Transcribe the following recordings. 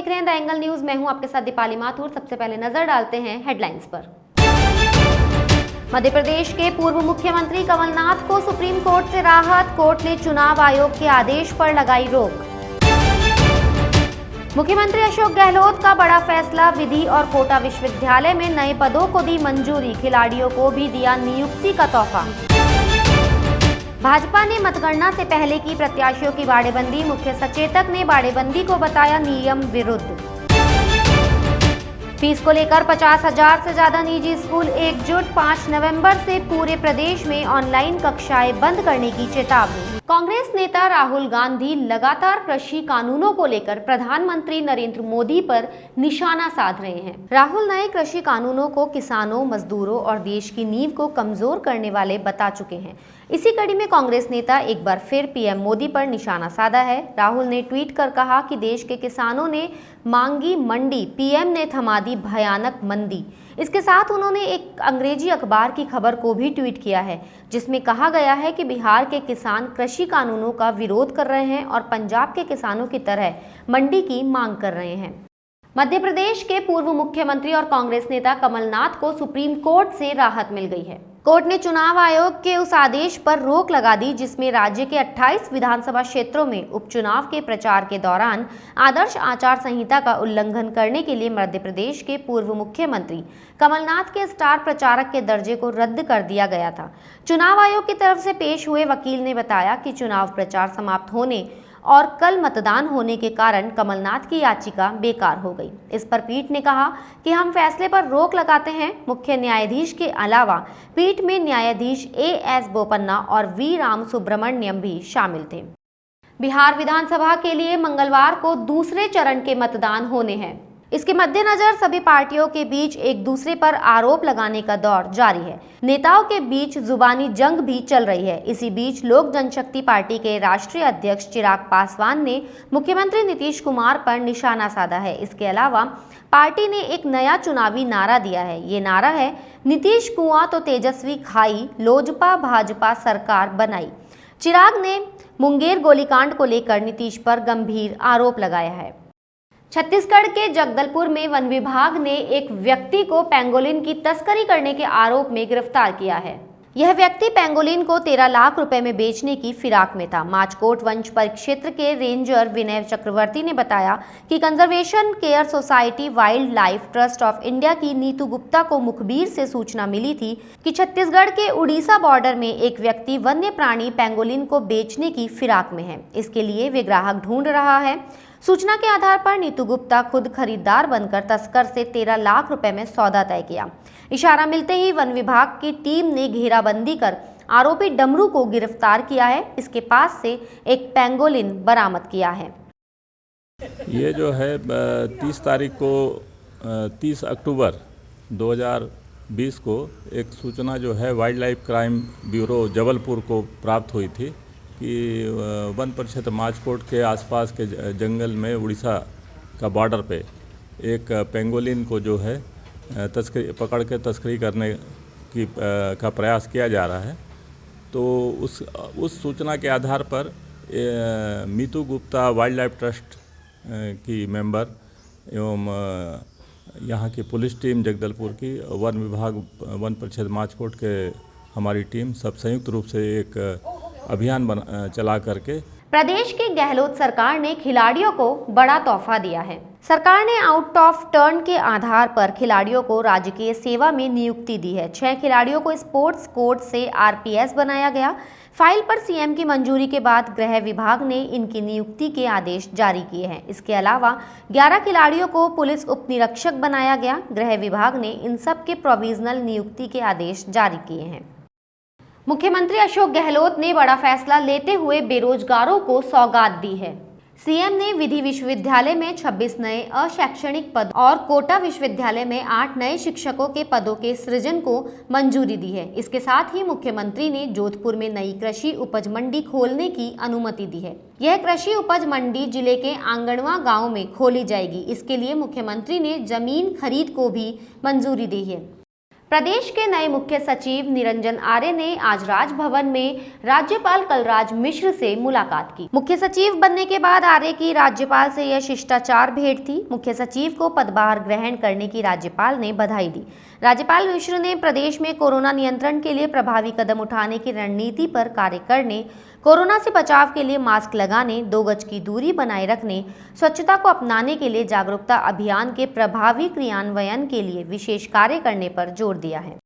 देख रहे हैं द एंगल न्यूज। मैं हूं आपके साथ दीपाली माथुर। सबसे पहले नजर डालते हैं हेडलाइंस पर। मध्य प्रदेश के पूर्व मुख्यमंत्री कमलनाथ को सुप्रीम कोर्ट से राहत। कोर्ट ने चुनाव आयोग के आदेश पर लगाई रोक। मुख्यमंत्री अशोक गहलोत का बड़ा फैसला। विधि और कोटा विश्वविद्यालय में नए पदों को दी मंजूरी। खिलाड़ियों को भी दिया नियुक्ति का तोहफा। भाजपा ने मतगणना से पहले की प्रत्याशियों की बाड़ेबंदी। मुख्य सचेतक ने बाड़ेबंदी को बताया नियम विरुद्ध। फीस को लेकर 50,000 से ज्यादा निजी स्कूल एकजुट। 5 नवंबर से पूरे प्रदेश में ऑनलाइन कक्षाएं बंद करने की चेतावनी। कांग्रेस नेता राहुल गांधी लगातार कृषि कानूनों को लेकर प्रधानमंत्री नरेंद्र मोदी पर निशाना साध रहे हैं। राहुल नए कृषि कानूनों को किसानों, मजदूरों और देश की नींव को कमजोर करने वाले बता चुके हैं। इसी कड़ी में कांग्रेस नेता एक बार फिर पीएम मोदी पर निशाना साधा है। राहुल ने ट्वीट कर कहा कि देश के किसानों ने मांगी मंडी, पीएम ने थमा दी भयानक मंदी। इसके साथ उन्होंने एक अंग्रेजी अखबार की खबर को भी ट्वीट किया है, जिसमें कहा गया है कि बिहार के किसान कृषि कानूनों का विरोध कर रहे हैं और पंजाब के किसानों की तरह मंडी की मांग कर रहे हैं। मध्य प्रदेश के पूर्व मुख्यमंत्री और कांग्रेस नेता कमलनाथ को सुप्रीम कोर्ट से राहत मिल गई है। कोर्ट ने चुनाव आयोग के उस आदेश पर रोक लगा दी जिसमें राज्य के 28 विधानसभा क्षेत्रों में उपचुनाव के प्रचार के दौरान आदर्श आचार संहिता का उल्लंघन करने के लिए मध्य प्रदेश के पूर्व मुख्यमंत्री कमलनाथ के स्टार प्रचारक के दर्जे को रद्द कर दिया गया था। चुनाव आयोग की तरफ से पेश हुए वकील ने बताया कि चुनाव प्रचार समाप्त होने और कल मतदान होने के कारण कमलनाथ की याचिका बेकार हो गई। इस पर पीठ ने कहा कि हम फैसले पर रोक लगाते हैं। मुख्य न्यायाधीश के अलावा पीठ में न्यायाधीश एएस बोपन्ना और वी राम सुब्रमण्यम भी शामिल थे। बिहार विधानसभा के लिए मंगलवार को दूसरे चरण के मतदान होने हैं। इसके मद्देनजर सभी पार्टियों के बीच एक दूसरे पर आरोप लगाने का दौर जारी है। नेताओं के बीच जुबानी जंग भी चल रही है। इसी बीच लोक जनशक्ति पार्टी के राष्ट्रीय अध्यक्ष चिराग पासवान ने मुख्यमंत्री नीतीश कुमार पर निशाना साधा है। इसके अलावा पार्टी ने एक नया चुनावी नारा दिया है। ये नारा है, नीतीश कुआं तो तेजस्वी खाई, लोजपा भाजपा सरकार बनाई। चिराग ने मुंगेर गोलीकांड को लेकर नीतीश पर गंभीर आरोप लगाया है। छत्तीसगढ़ के जगदलपुर में वन विभाग ने एक व्यक्ति को पेंगोलिन की तस्करी करने के आरोप में गिरफ्तार किया है। यह व्यक्ति पेंगोलिन को 13 लाख रुपए में बेचने की फिराक में था। माचकोट वन परिक्षेत्र के रेंजर विनय चक्रवर्ती ने बताया कि conservation care society wild life trust of India की नीतू गुप्ता को मुखबिर से सूचना मिली थी कि छत्तीसगढ़ के उड़ीसा बॉर्डर में एक व्यक्ति वन्य प्राणी पेंगोलिन को बेचने की फिराक में है। इसके लिए वे ग्राहक ढूंढ रहा है। सूचना के आधार पर नीतू गुप्ता खुद खरीदार बनकर तस्कर से 13 लाख रुपए में सौदा तय किया। इशारा मिलते ही वन विभाग की टीम ने घेराबंदी कर आरोपी डमरू को गिरफ्तार किया है। इसके पास से एक पेंगोलिन बरामद किया है। ये जो है 30 अक्टूबर 2020 को एक सूचना जो है wild life crime bureau Jabalpur को प्राप्त हुई थी कि वन परिक्षेत्र माचकोट के आसपास के जंगल में उड़ीसा का बॉर्डर पे एक पेंगोलिन को जो है पकड़ के तस्करी करने की का प्रयास किया जा रहा है। तो उस सूचना के आधार पर Neetu Gupta wild life trust की मेंबर एवं यहाँ की पुलिस टीम जगदलपुर की, वन विभाग वन परिक्षेत्र माचकोट के हमारी टीम सब संयुक्त रूप से एक अभियान चला करके प्रदेश की गहलोत सरकार ने खिलाड़ियों को बड़ा तोहफा दिया है। सरकार ने आउट ऑफ टर्न के आधार पर खिलाड़ियों को राजकीय सेवा में नियुक्ति दी है। 6 खिलाड़ियों को स्पोर्ट्स कोड से आरपीएस बनाया गया। फाइल पर सीएम की मंजूरी के बाद गृह विभाग ने इनकी नियुक्ति के आदेश जारी किए हैं। इसके अलावा 11 खिलाड़ियों को पुलिस उप निरीक्षक बनाया गया। गृह विभाग ने इन सब के प्रोविजनल नियुक्ति के आदेश जारी किए हैं। मुख्यमंत्री अशोक गहलोत ने बड़ा फैसला लेते हुए बेरोजगारों को सौगात दी है। सीएम ने विधि विश्वविद्यालय में 26 नए अशैक्षणिक पद और कोटा विश्वविद्यालय में 8 नए शिक्षकों के पदों के सृजन को मंजूरी दी है। इसके साथ ही मुख्यमंत्री ने जोधपुर में नई कृषि उपज मंडी खोलने की अनुमति दी है। यह कृषि उपज मंडी जिले के आंगणवा गांव में खोली जाएगी। इसके लिए मुख्यमंत्री ने जमीन खरीद को भी मंजूरी दी है। प्रदेश के नए मुख्य सचिव निरंजन आर्य ने आज राजभवन में राज्यपाल कलराज मिश्र से मुलाकात की। मुख्य सचिव बनने के बाद आर्य की राज्यपाल से यह शिष्टाचार भेंट थी। मुख्य सचिव को पदभार ग्रहण करने की राज्यपाल ने बधाई दी। राज्यपाल मिश्र ने प्रदेश में कोरोना नियंत्रण के लिए प्रभावी कदम उठाने की रणनीति पर कार्य करने, कोरोना से बचाव के लिए मास्क लगाने, 2 गज की दूरी बनाए रखने, स्वच्छता को अपनाने के लिए जागरूकता अभियान के प्रभावी क्रियान्वयन के लिए विशेष कार्य करने पर जोर दिया है।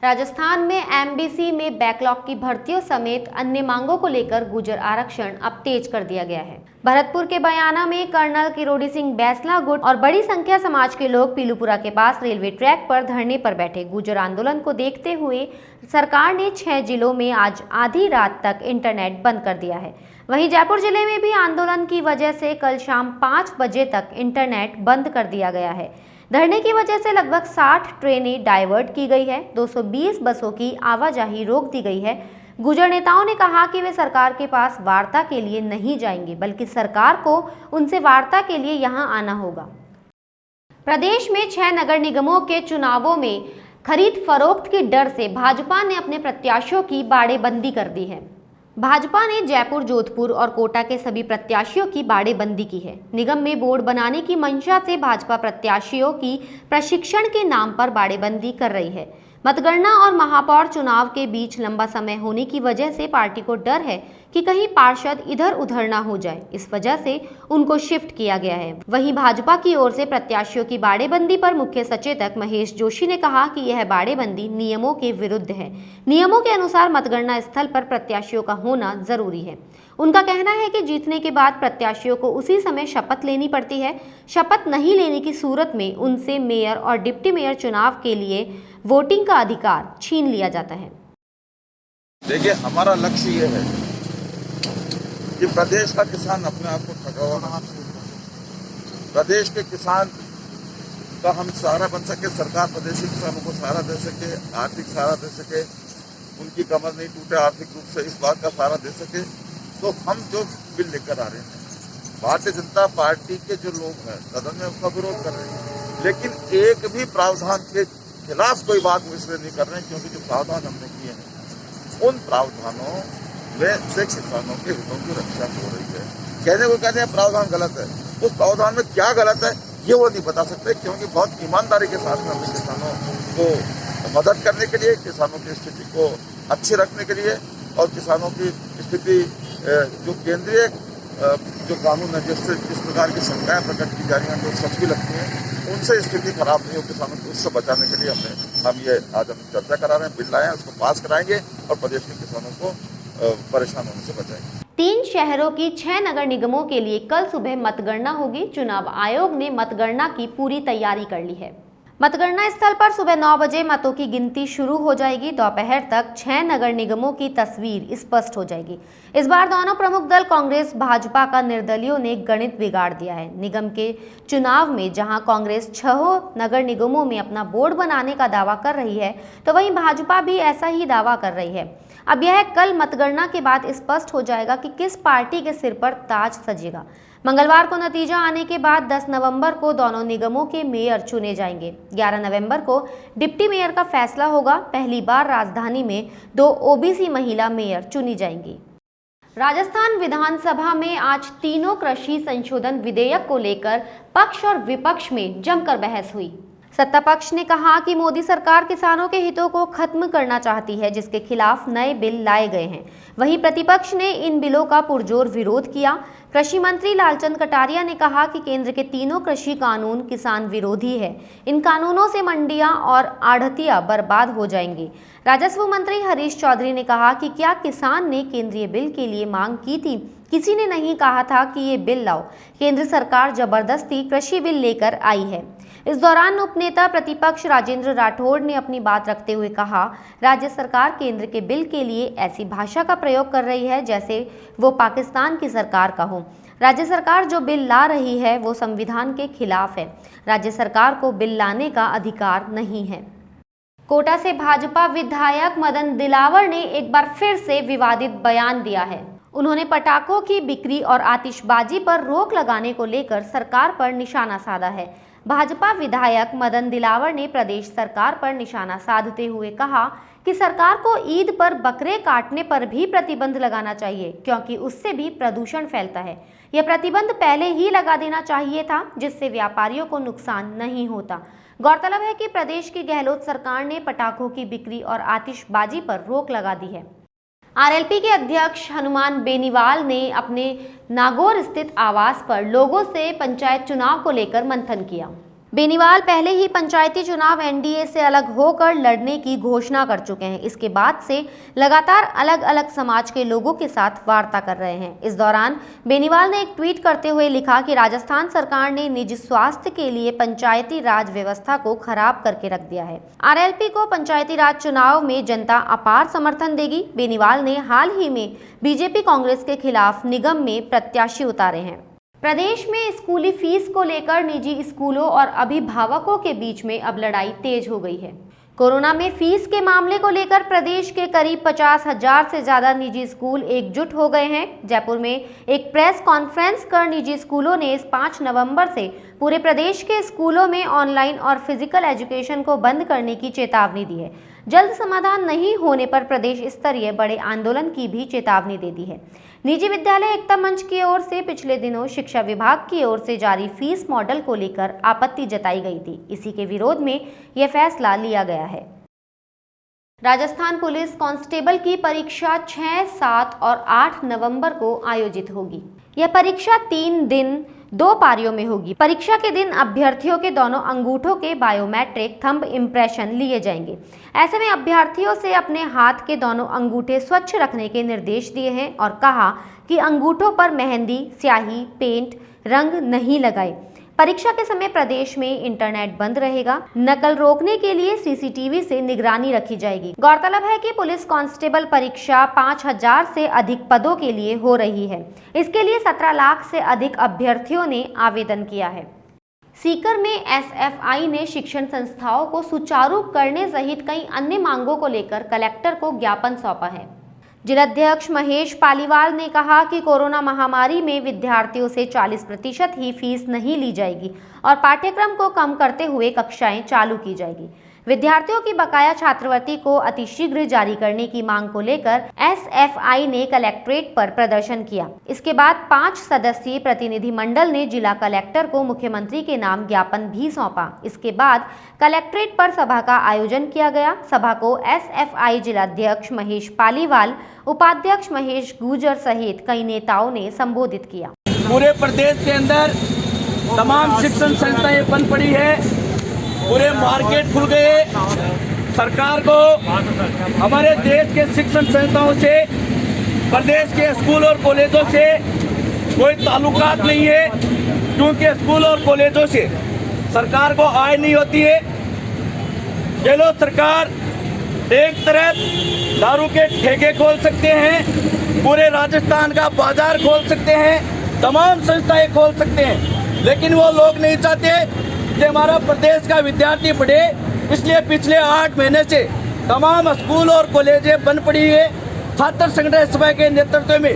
राजस्थान में एमबीसी में बैकलॉग की भर्तियों समेत अन्य मांगों को लेकर गुर्जर आरक्षण अब तेज कर दिया गया है। भरतपुर के बयाना में कर्नल किरोड़ी सिंह बैसला गुट और बड़ी संख्या समाज के लोग पीलूपुरा के पास रेलवे ट्रैक पर धरने पर बैठे। गुर्जर आंदोलन को देखते हुए सरकार ने 6 जिलों में आज आधी रात तक इंटरनेट बंद कर दिया है। वहीं जयपुर जिले में भी आंदोलन की वजह से कल शाम 5 बजे तक इंटरनेट बंद कर दिया गया है। धरने की वजह से लगभग 60 ट्रेनें डाइवर्ट की गई है, 220 बसों की आवाजाही रोक दी गई है। गुर्जर नेताओं ने कहा कि वे सरकार के पास वार्ता के लिए नहीं जाएंगे, बल्कि सरकार को उनसे वार्ता के लिए यहां आना होगा। प्रदेश में 6 नगर निगमों के चुनावों में खरीद फरोख्त की डर से भाजपा ने अपने प्रत्याशियों की बाड़ेबंदी कर दी है। भाजपा ने जयपुर, जोधपुर और कोटा के सभी प्रत्याशियों की बाड़ेबंदी की है। निगम में बोर्ड बनाने की मंशा से भाजपा प्रत्याशियों की प्रशिक्षण के नाम पर बाड़ेबंदी कर रही है। मतगणना और महापौर चुनाव के बीच लंबा समय होने की वजह से पार्टी को डर है कि कहीं पार्षद इधर उधर ना हो जाए, इस वजह से उनको शिफ्ट किया गया है। वहीं भाजपा की ओर से प्रत्याशियों की बाड़ेबंदी पर मुख्य सचेतक महेश जोशी ने कहा कि यह बाड़ेबंदी नियमों के विरुद्ध है। नियमों के अनुसार मतगणना स्थल पर प्रत्याशियों का होना जरूरी है। उनका कहना है कि जीतने के बाद प्रत्याशियों को उसी समय शपथ लेनी पड़ती है। शपथ नहीं लेने की सूरत में उनसे मेयर और डिप्टी मेयर चुनाव के लिए वोटिंग का अधिकार छीन लिया जाता है। देखिए, हमारा लक्ष्य ये है कि प्रदेश का किसान अपने आप को ठगा हुआ, प्रदेश के किसान का हम सहारा बन सके, सरकार प्रदेश के किसानों को सहारा दे सके, आर्थिक सहारा दे सके, उनकी कमर नहीं टूटे आर्थिक रूप से, इस बात का सहारा दे सके। तो हम जो बिल लेकर आ रहे हैं, भारतीय जनता पार्टी के जो लोग हैं सदन में उसका विरोध कर रहे हैं, लेकिन एक भी प्रावधान के खिलाफ कोई बात हम इसलिए नहीं कर रहे हैं क्योंकि जो प्रावधान हमने किए हैं उन प्रावधानों में से किसानों के हितों की रक्षा हो रही है। कहने को कहते हैं प्रावधान गलत है, उस प्रावधान में क्या गलत है ये वो नहीं बता सकते, क्योंकि बहुत ईमानदारी के साथ में हमने किसानों को मदद करने के लिए, किसानों की स्थिति को अच्छी रखने के लिए और किसानों की स्थिति जो केंद्रीय जो कानून है जिससे जिस प्रकार की शंकाएं प्रकट की जा रही हैं जो सच भी लगती हैं, उनसे स्थिति खराब नहीं हो किसानों को, उससे बचाने के लिए हम ये आज हम चर्चा करा रहे हैं, बिल लाए हैं, उसको पास कराएंगे और प्रदेश के किसानों को परेशान होने से बचाएंगे। 3 शहरों की 6 नगर निगमों के लिए कल सुबह मतगणना होगी। चुनाव आयोग ने मतगणना की पूरी तैयारी कर ली है। मतगणना स्थल पर सुबह 9 बजे मतों की गिनती शुरू हो जाएगी। दोपहर तक 6 नगर निगमों की तस्वीर स्पष्ट हो जाएगी। इस बार दोनों प्रमुख दल कांग्रेस भाजपा का निर्दलियों ने गणित बिगाड़ दिया है। निगम के चुनाव में जहां कांग्रेस 6 नगर निगमों में अपना बोर्ड बनाने का दावा कर रही है, तो वहीं भाजपा भी ऐसा ही दावा कर रही है। अब यह कल मतगणना के बाद स्पष्ट हो जाएगा कि किस पार्टी के सिर पर ताज सजेगा। मंगलवार को नतीजा आने के बाद 10 नवंबर को दोनों निगमों के मेयर चुने जाएंगे। 11 नवंबर को डिप्टी मेयर का फैसला होगा। पहली बार राजधानी में 2 ओबीसी महिला मेयर चुनी जाएंगी। राजस्थान विधानसभा में आज तीनों कृषि संशोधन विधेयक को लेकर पक्ष और विपक्ष में जमकर बहस हुई। सत्ता पक्ष ने कहा कि मोदी सरकार किसानों के हितों को खत्म करना चाहती है, जिसके खिलाफ नए बिल लाए गए हैं। वहीं प्रतिपक्ष ने इन बिलों का पुरजोर विरोध किया। कृषि मंत्री लालचंद कटारिया ने कहा कि केंद्र के तीनों कृषि कानून किसान विरोधी है। इन कानूनों से मंडियां और आढ़तियां बर्बाद हो जाएंगी। राजस्व मंत्री हरीश चौधरी ने कहा कि क्या किसान ने केंद्रीय बिल के लिए मांग की थी? किसी ने नहीं कहा था कि ये बिल लाओ। केंद्र सरकार जबरदस्ती कृषि बिल लेकर आई है। इस दौरान उपनेता प्रतिपक्ष राजेंद्र राठौड़ ने अपनी बात रखते हुए कहा, राज्य सरकार केंद्र के बिल के लिए ऐसी भाषा का प्रयोग कर रही है जैसे वो पाकिस्तान की सरकार का हो। राज्य सरकार जो बिल ला रही है वो संविधान के खिलाफ है। राज्य सरकार को बिल लाने का अधिकार नहीं है। कोटा से भाजपा विधायक मदन दिलावर ने एक बार फिर से विवादित बयान दिया है। उन्होंने पटाखों की बिक्री और आतिशबाजी पर रोक लगाने को लेकर सरकार पर निशाना साधा है। भाजपा विधायक मदन दिलावर ने प्रदेश सरकार पर निशाना साधते हुए कहा कि सरकार को ईद पर बकरे काटने पर भी प्रतिबंध लगाना चाहिए, क्योंकि उससे भी प्रदूषण फैलता है। यह प्रतिबंध पहले ही लगा देना चाहिए था, जिससे व्यापारियों को नुकसान नहीं होता। गौरतलब है कि प्रदेश की गहलोत सरकार ने पटाखों की बिक्री और आतिशबाजी पर रोक लगा दी है। आरएलपी के अध्यक्ष हनुमान बेनीवाल ने अपने नागौर स्थित आवास पर लोगों से पंचायत चुनाव को लेकर मंथन किया। बेनीवाल पहले ही पंचायती चुनाव एनडीए से अलग होकर लड़ने की घोषणा कर चुके हैं। इसके बाद से लगातार अलग अलग समाज के लोगों के साथ वार्ता कर रहे हैं। इस दौरान बेनीवाल ने एक ट्वीट करते हुए लिखा कि राजस्थान सरकार ने निजी स्वास्थ्य के लिए पंचायती राज व्यवस्था को खराब करके रख दिया है। आरएलपी को पंचायती राज चुनाव में जनता अपार समर्थन देगी। बेनीवाल ने हाल ही में बीजेपी कांग्रेस के खिलाफ निगम में प्रत्याशी उतारे हैं। प्रदेश में स्कूली फीस को लेकर निजी स्कूलों और अभिभावकों के बीच में अब लड़ाई तेज हो गई है। कोरोना में फीस के मामले को लेकर प्रदेश के करीब 50,000 से ज्यादा निजी स्कूल एकजुट हो गए हैं। जयपुर में एक प्रेस कॉन्फ्रेंस कर निजी स्कूलों ने इस 5 नवंबर से पूरे प्रदेश के स्कूलों में ऑनलाइन और फिजिकल एजुकेशन को बंद करने की चेतावनी दी है। जल्द समाधान नहीं होने पर प्रदेश स्तरीय बड़े आंदोलन की भी चेतावनी दे दी है। निजी विद्यालय एकता मंच की ओर से पिछले दिनों शिक्षा विभाग की ओर से जारी फीस मॉडल को लेकर आपत्ति जताई गई थी। इसी के विरोध में यह फैसला लिया गया है। राजस्थान पुलिस कांस्टेबल की परीक्षा 6, 7 और 8 नवंबर को आयोजित होगी। यह परीक्षा 3 दिन 2 पारियों में होगी। परीक्षा के दिन अभ्यर्थियों के दोनों अंगूठों के बायोमेट्रिक थंब इम्प्रेशन लिए जाएंगे। ऐसे में अभ्यर्थियों से अपने हाथ के दोनों अंगूठे स्वच्छ रखने के निर्देश दिए हैं और कहा कि अंगूठों पर मेहंदी, स्याही, पेंट, रंग नहीं लगाए। परीक्षा के समय प्रदेश में इंटरनेट बंद रहेगा। नकल रोकने के लिए सीसीटीवी से निगरानी रखी जाएगी। गौरतलब है कि पुलिस कांस्टेबल परीक्षा 5,000 से अधिक पदों के लिए हो रही है। इसके लिए 17 लाख से अधिक अभ्यर्थियों ने आवेदन किया है। सीकर में एसएफआई ने शिक्षण संस्थाओं को सुचारू करने सहित कई अन्य मांगों को लेकर कलेक्टर को ज्ञापन सौंपा है। जिलाध्यक्ष महेश पालीवाल ने कहा कि कोरोना महामारी में विद्यार्थियों से 40% ही फीस नहीं ली जाएगी और पाठ्यक्रम को कम करते हुए कक्षाएं चालू की जाएगी। विद्यार्थियों की बकाया छात्रवृत्ति को अतिशीघ्र जारी करने की मांग को लेकर एसएफआई ने कलेक्ट्रेट पर प्रदर्शन किया। इसके बाद 5 सदस्यीय प्रतिनिधि मंडल ने जिला कलेक्टर को मुख्यमंत्री के नाम ज्ञापन भी सौंपा। इसके बाद कलेक्ट्रेट पर सभा का आयोजन किया गया। सभा को एसएफआई जिलाध्यक्ष महेश पालीवाल, उपाध्यक्ष महेश गुर्जर सहित कई नेताओं ने संबोधित किया। पूरे प्रदेश के अंदर तमाम शिक्षण संस्थाएं बंद पड़ी है, पूरे मार्केट खुल गए। सरकार को हमारे देश के शिक्षण संस्थाओं से, प्रदेश के स्कूल और कॉलेजों से कोई ताल्लुकात नहीं है, क्योंकि स्कूल और कॉलेजों से सरकार को आय नहीं होती है। गहलोत सरकार एक तरफ दारू के ठेके खोल सकते हैं, पूरे राजस्थान का बाजार खोल सकते हैं, तमाम संस्थाएं खोल सकते हैं, लेकिन वो लोग नहीं चाहते कि हमारा प्रदेश का विद्यार्थी पढ़े। इसलिए पिछले 8 महीने से तमाम स्कूल और कॉलेजें बंद पड़ी है। छात्र संगठन सभा के नेतृत्व में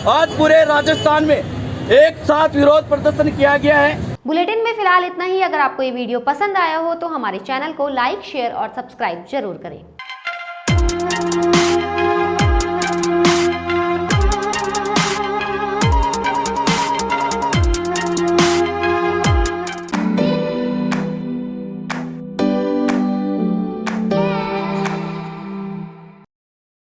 आज पूरे राजस्थान में एक साथ विरोध प्रदर्शन किया गया है। बुलेटिन में फिलहाल इतना ही। अगर आपको ये वीडियो पसंद आया हो तो हमारे चैनल को लाइक, शेयर और सब्सक्राइब जरूर करें।